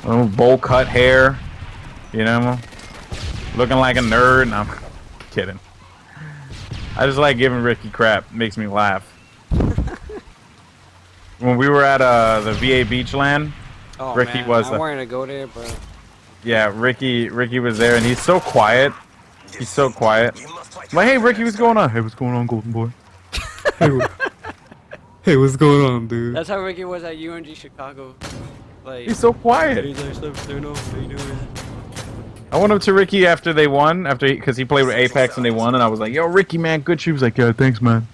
Little bowl cut hair, you know, looking like a nerd. And I'm kidding. I just like giving Ricky crap. It makes me laugh. When we were at the VA Beachland, Oh Ricky man, was I wanted to go there, but yeah, Ricky was there, and he's so quiet. He's so quiet. I'm like, hey, Ricky, what's going on? Hey, what's going on, Golden Boy? Hey, hey, what's going on, dude? that's how Ricky was at UNG Chicago. Like, He's so quiet. he's like, "Stuff, you know, how you doing?" I went up to Ricky after they won, because he played with Apex and they won, and I was like, yo, Ricky, man, good shoe. He was like, yeah, thanks, man.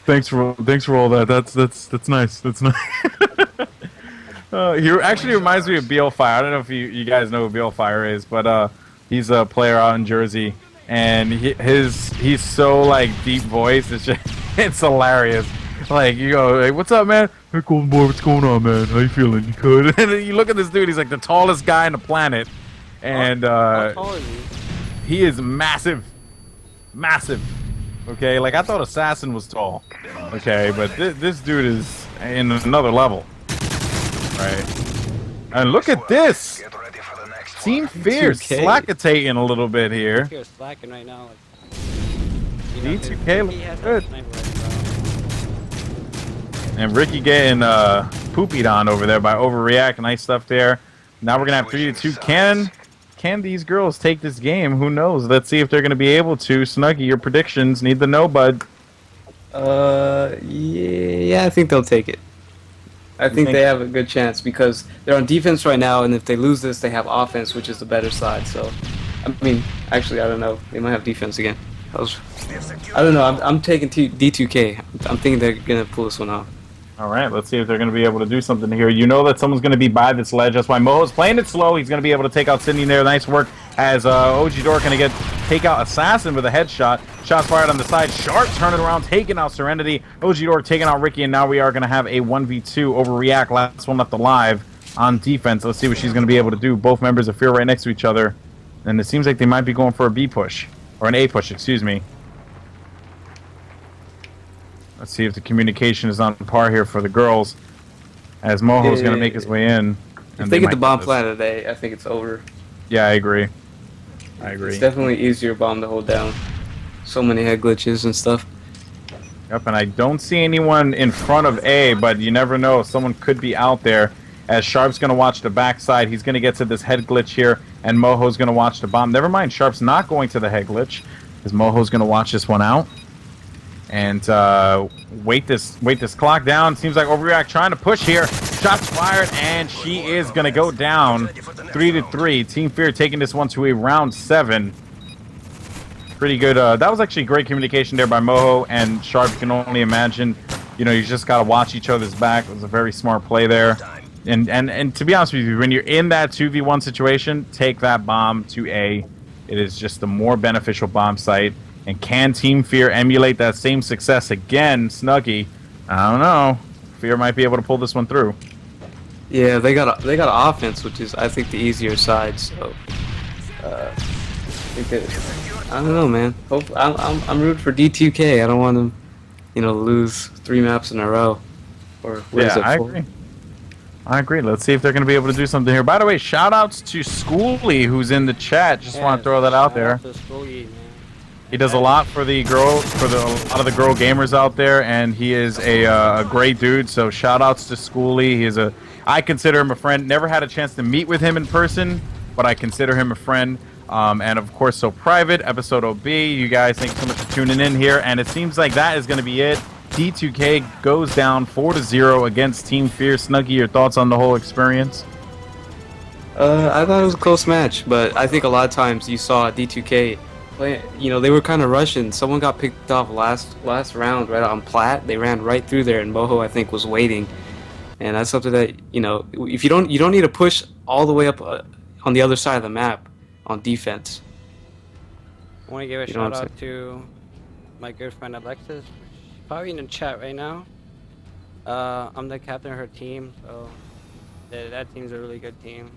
thanks for all that. That's nice. That's nice. He actually reminds me of BL Fire. I don't know if you guys know who BL Fire is, but he's a player out in Jersey, and he's so like deep voice. It's just, it's hilarious. Like you go, hey, what's up, man? Hey, Golden Boy, what's going on, man? How you feeling? You good? And then you look at this dude. He's like the tallest guy on the planet, and How tall is he? he is massive, massive. Okay, like I thought Assassin was tall. Okay, but this dude is in another level. Right. And look at this! Team FeaR D2K. slackitating a little bit here. He's slacking right now. Like, you know, D2K looks he has good. that sniper rifle. And Ricky getting poopied on over there by Overreact. Nice stuff there. Now we're going to have 3-2. Can these girls take this game? Who knows? Let's see if they're going to be able to. Snuggy, your predictions. Need to know, bud. Yeah, I think they'll take it. I think think- they have a good chance because they're on defense right now, and if they lose this, they have offense, which is the better side. So, I mean, actually, I don't know. They might have defense again. I don't know. I'm taking D2K. I'm thinking they're gonna pull this one off. All right, let's see if they're going to be able to do something here. You know that someone's going to be by this ledge. That's why Moho's playing it slow. He's going to be able to take out Sydney there. Nice work as OG Dork going to take out Assassin with a headshot. Shots fired on the side. Sharp turning around, taking out Serenity. OG Dork taking out Ricky, and now we are going to have a 1v2 Overreact. Last one left alive on defense. Let's see what she's going to be able to do. Both members of FeaR right next to each other, and it seems like they might be going for a B push, or an A push, excuse me. Let's see if the communication is on par here for the girls, as Moho's going to make his way in. If they get the bomb flat today, I think it's over. Yeah, I agree. I agree. It's definitely easier bomb to hold down. So many head glitches and stuff. Yep, and I don't see anyone in front of A, but you never know. Someone could be out there. As Sharp's going to watch the backside, he's going to get to this head glitch here, and Moho's going to watch the bomb. Never mind, Sharp's not going to the head glitch, because Moho's going to watch this one out. And wait this clock down. Seems like Overreact trying to push here. Shots fired, and she is going to go down 3-3. Team FeaR taking this one to a round 7. Pretty good. That was actually great communication there by Moho and Sharp. You can only imagine. You know, you just got to watch each other's back. It was a very smart play there. And to be honest with you, when you're in that 2v1 situation, take that bomb to A. It is just a more beneficial bomb site. And can Team FeaR emulate that same success again, Snuggy? I don't know. FeaR might be able to pull this one through. Yeah, they got offense, which is I think the easier side. So, I think that, I don't know, man. I'm rooting for D2K. I don't want them, you know, lose 3 maps in a row. Or what is it, I 4? agree. I agree. Let's see if they're going to be able to do something here. By the way, shout outs to Schooly, who's in the chat. Just want to throw that out there. He does a lot for the girl, a lot of the girl gamers out there, and he is a great dude. So shout outs to Schooly. I consider him a friend. Never had a chance to meet with him in person, but I consider him a friend. And of course, So Private, episode OB. You guys, thank you so much for tuning in here. And it seems like that is going to be it. D2K goes down 4-0 against Team FeaR. Snuggy, your thoughts on the whole experience? I thought it was a close match, but I think a lot of times you saw D2K play. You know, they were kind of rushing. Someone got picked off last round right on plat. They ran right through there, and Moho I think was waiting. And that's something that, you know, if you don't need to push all the way up on the other side of the map on defense. I want to give a shout out to my good friend Alexis. She's probably in the chat right now. I'm the captain of her team, so that team's a really good team.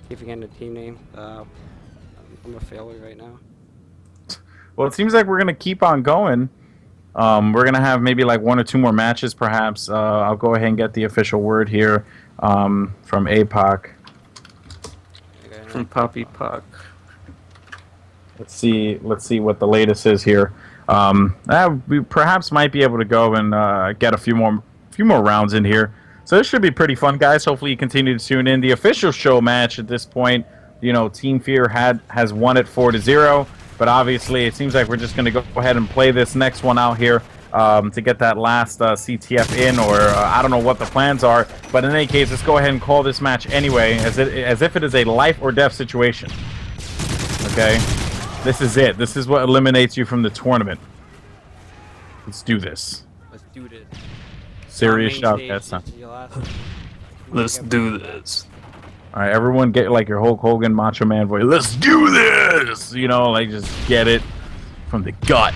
Keep forgetting the team name. I'm a failure right now. Well, it seems like we're going to keep on going. We're gonna have maybe like 1 or 2 more matches, perhaps. I'll go ahead and get the official word here from APOC. From Poppy Puck. Let's see what the latest is here. We perhaps might be able to go and get a few more rounds in here. So this should be pretty fun, guys. Hopefully you continue to tune in. The official show match at this point, you know, Team FeaR has won it 4-0. But obviously, it seems like we're just going to go ahead and play this next one out here to get that last CTF in, or I don't know what the plans are. But in any case, let's go ahead and call this match anyway, as if it is a life or death situation. Okay, this is it. This is what eliminates you from the tournament. Let's do this. Let's do this. Serious shout. That's not. Let's do this. All right, everyone, get like your Hulk Hogan Macho Man voice. Let's do this. You know, like just get it from the gut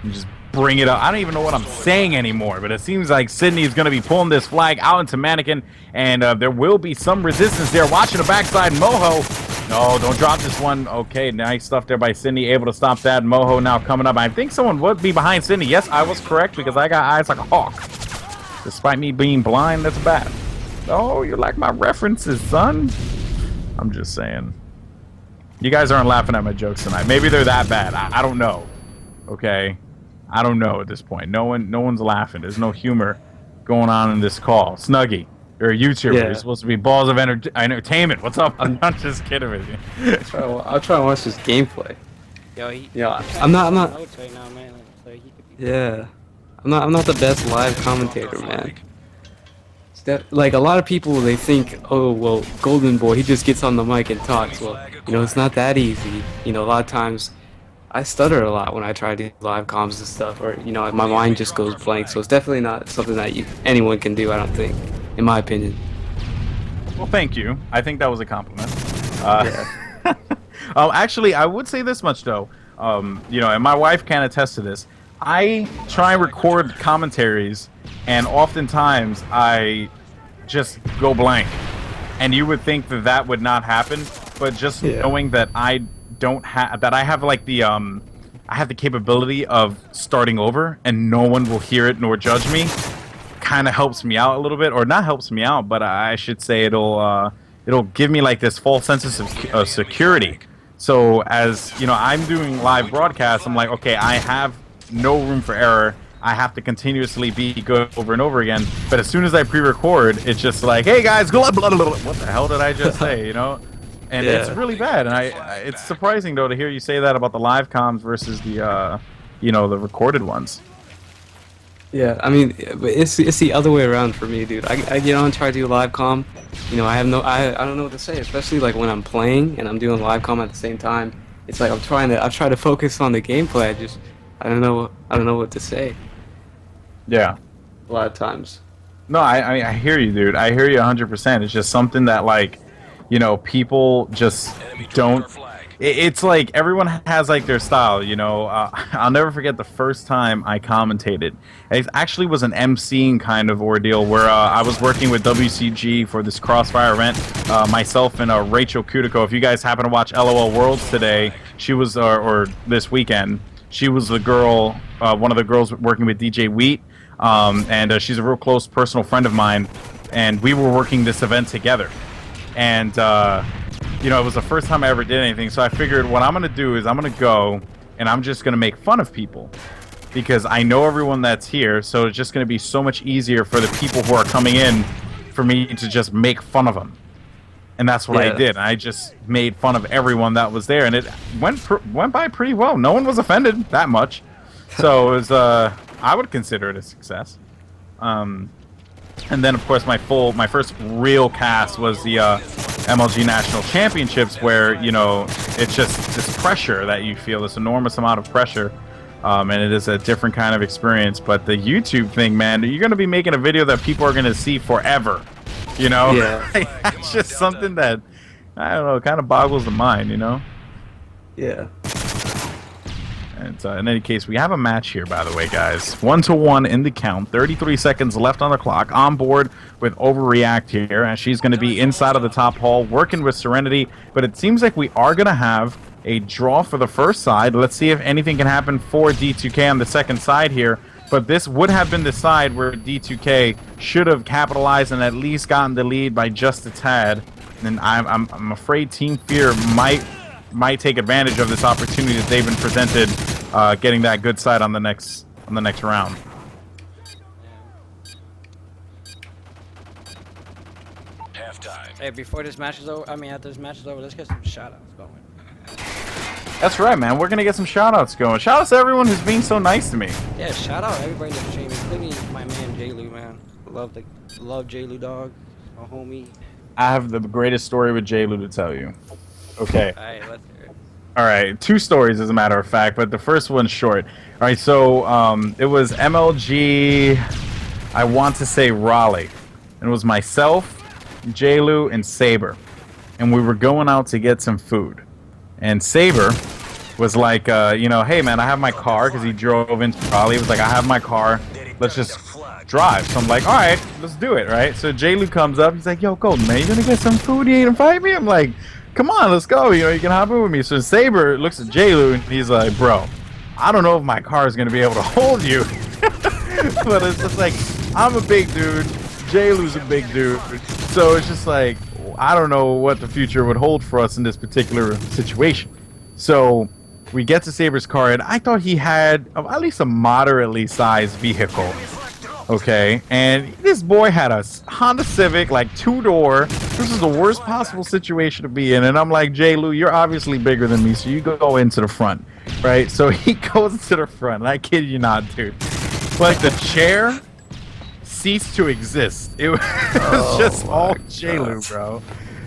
and just bring it up. I don't even know what I'm saying anymore, but it seems like Sydney is going to be pulling this flag out into Mannequin, and there will be some resistance there. Watching the backside, Moho. No, don't drop this one. Okay, nice stuff there by Sydney, able to stop that. Moho now coming up. I think someone would be behind Sydney. Yes, I was correct because I got eyes like a hawk. Despite me being blind, that's bad. Oh, you like my references, son? I'm just saying. You guys aren't laughing at my jokes tonight. Maybe they're that bad. I don't know. Okay? I don't know at this point. No one's laughing. There's no humor going on in this call. Snuggy, you're a YouTuber. Yeah. You're supposed to be balls of entertainment. What's up? I'm not just kidding with you. I'll try and watch this gameplay. Yo, I'm not. notes right now, man. So he could be Yeah, I'm not the best live commentator, man. Like a lot of people, they think, oh well, Golden Boy, he just gets on the mic and talks. Well, you know, it's not that easy. You know, a lot of times I stutter a lot when I try to do live comms and stuff, or you know, my mind just goes blank. So it's definitely not something that anyone can do. I don't think, in my opinion. Well, thank you. I think that was a compliment. Yeah. Actually, I would say this much though. You know, and my wife can attest to this. I try and record commentaries, and oftentimes I just go blank. And you would think that that would not happen, but just knowing that I have like the I have the capability of starting over, and no one will hear it nor judge me, kind of helps me out a little bit, or not helps me out, but I should say it'll give me like this false sense of security. So as you know, I'm doing live broadcasts. I'm like, okay, I have no room for error. I have to continuously be good over and over again. But as soon as I pre-record, it's just like, hey guys, blah, blah, blah, blah. What the hell did I just say? You know, and it's really bad. And it's surprising though to hear you say that about the live comms versus the you know, the recorded ones. Yeah, I mean, it's the other way around for me, dude. I get on, try to do live comm. You know, I don't know what to say, especially like when I'm playing and I'm doing live comm at the same time. It's like I've tried to focus on the gameplay. I don't know what to say. Yeah. A lot of times. No, I hear you, dude. I hear you 100%. It's just something that, like, you know, people just don't. It's like everyone has like their style, you know. I'll never forget the first time I commentated. It actually was an emceeing kind of ordeal where I was working with WCG for this Crossfire event. Myself and Rachel Cutico. If you guys happen to watch LOL Worlds today, she was, or this weekend, she was the girl, one of the girls working with DJ Wheat. And she's a real close personal friend of mine, and we were working this event together. And you know, it was the first time I ever did anything, so I figured what I'm gonna do is I'm gonna go and I'm just gonna make fun of people, because I know everyone that's here, so it's just gonna be so much easier for the people who are coming in for me to just make fun of them. And that's what I did. I just made fun of everyone that was there, and it went by pretty well. No one was offended that much, so it was I would consider it a success. And then, of course, my first real cast was the MLG National Championships, where, you know, it's just this pressure that you feel, this enormous amount of pressure, and it is a different kind of experience. But the YouTube thing, man, you're going to be making a video that people are going to see forever, you know? Yeah. It's just something that, I don't know, kind of boggles the mind, you know? Yeah. And in any case, we have a match here, by the way, guys. 1-1 in the count. 33 seconds left on the clock. On board with Overreact here, and she's going to be inside of the top hall working with Serenity. But it seems like we are going to have a draw for the first side. Let's see if anything can happen for D2K on the second side here. But this would have been the side where D2K should have capitalized and at least gotten the lead by just a tad. And I'm afraid Team FeaR might take advantage of this opportunity that they've been presented, getting that good side on the next round. Hey, before this match is over, after this match is over, let's get some shoutouts going. That's right, man. We're gonna get some shoutouts going. Shoutouts to everyone who's being so nice to me. Yeah, shout out everybody in the stream, including my man J-Lu, man. Love J-Lu, dog. My homie. I have the greatest story with J-Lu to tell you. Okay. Alright, let's hear it. Alright, 2 stories as a matter of fact, but the first one's short. Alright, so it was MLG, I want to say Raleigh. And it was myself, J-Lu, and Saber. And we were going out to get some food. And Saber was like, you know, hey man, I have my car, because he drove into Raleigh. He was like, I have my car, let's just drive. So I'm like, alright, let's do it, right? So J-Lu comes up, he's like, yo, Golden, man, you gonna get some food? You ain't invite me? I'm like, come on, let's go, you know, you can hop in with me. So Saber looks at J-Lu and he's like, bro, I don't know if my car is gonna be able to hold you. But it's just like, I'm a big dude, J-Lu's a big dude, so it's just like, I don't know what the future would hold for us in this particular situation. So we get to Saber's car, and I thought he had at least a moderately sized vehicle. Okay, and this boy had a Honda Civic, like 2-door. This is the worst possible situation to be in. And I'm like, J-Lu, you're obviously bigger than me, so you go into the front, right? So he goes to the front, and I kid you not, dude. Like, the chair ceased to exist. It was just all J-Lu, bro.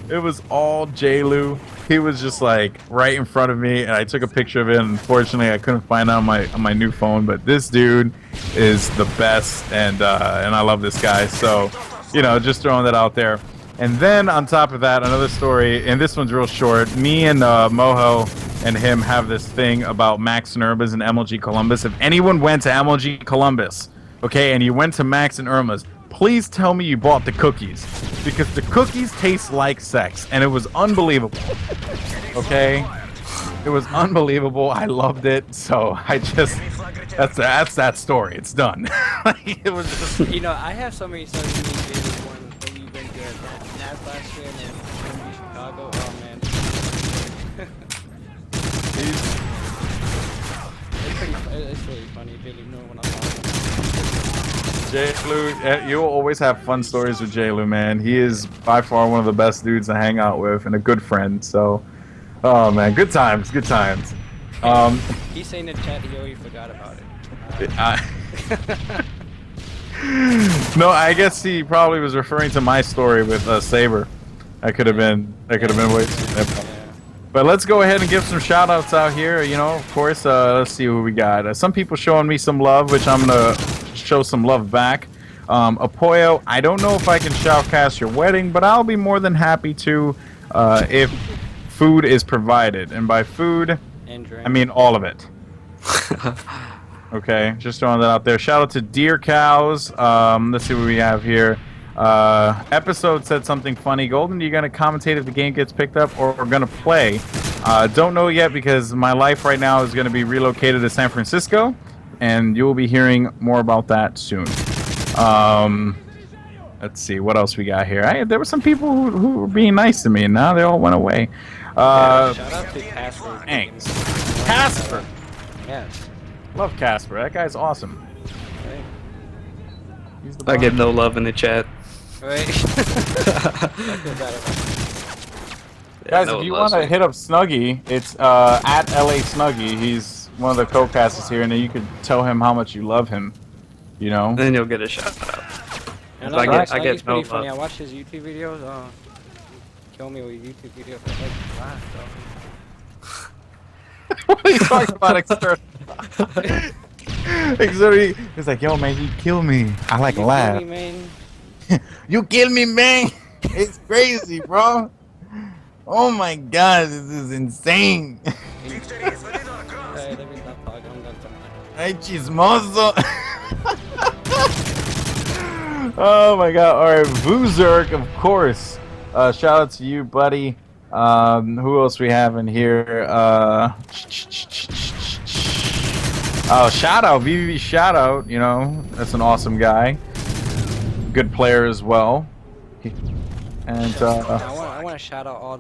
It was all J-Lu. He was just like right in front of me, and I took a picture of it. And unfortunately, I couldn't find it on my new phone. But this dude is the best, and I love this guy. So, you know, just throwing that out there. And then on top of that, another story, and this one's real short. Me and Moho and him have this thing about Max and Irma's and MLG Columbus. If anyone went to MLG Columbus, okay, and you went to Max and Irma's, please tell me you bought the cookies, because the cookies taste like sex, and it was unbelievable. Okay, it was unbelievable. I loved it. So I just that's that story. It's done. It was just, You know, I have so many stories when you've been to NAS last year and then Chicago. Oh man. It's really funny. Really know when I'm talking. J-Lu, you'll always have fun stories with J-Lu, man. He is by far one of the best dudes to hang out with and a good friend. So, oh man, good times, good times. He's saying in the chat he already forgot about it. No, I guess he probably was referring to my story with Saber. I could have been way too. But let's go ahead and give some shout outs out here. You know, of course, let's see who we got. Some people showing me some love, which I'm gonna show some love back. Apoyo, I don't know if I can shoutcast your wedding, but I'll be more than happy to if food is provided. And by food, I mean all of it. Okay, just throwing that out there. Shout out to Deer Cows. Let's see what we have here. Episode said something funny. Golden, you gonna commentate if the game gets picked up, or we're gonna play? Don't know yet, because my life right now is gonna be relocated to San Francisco, and you'll be hearing more about that soon. Let's see what else we got here. There were some people who were being nice to me, and now they all went away. Shout out to Casper. Thanks, Casper. Yes. Love Casper. That guy's awesome. Right. He's the I get bomb. no love in the chat. Right. I feel bad about Yeah, Guys, no if one you loves want to me. hit up Snuggy, it's at LA Snuggy. He's one of the co-casters here, and then you could tell him how much you love him. You know? Then you'll get a shout out. And I get Snuggy's no pretty funny. I love. watch his YouTube videos. Kill me with YouTube videos. I like laugh, What are you talking about, external? External. He's like, yo, man, you kill me. I like You laugh. kill me, man. You kill me, man. It's crazy, bro. Oh my god, this is insane. Alright, let me stop talking. I'm done talking. Ay, chismoso. Oh my god. Alright, Vuzerk, of course. Shout out to you, buddy. Who else we have in here? Oh, Shadow, VV Shadow. You know, that's an awesome guy. Good player as well. And I want to shout out all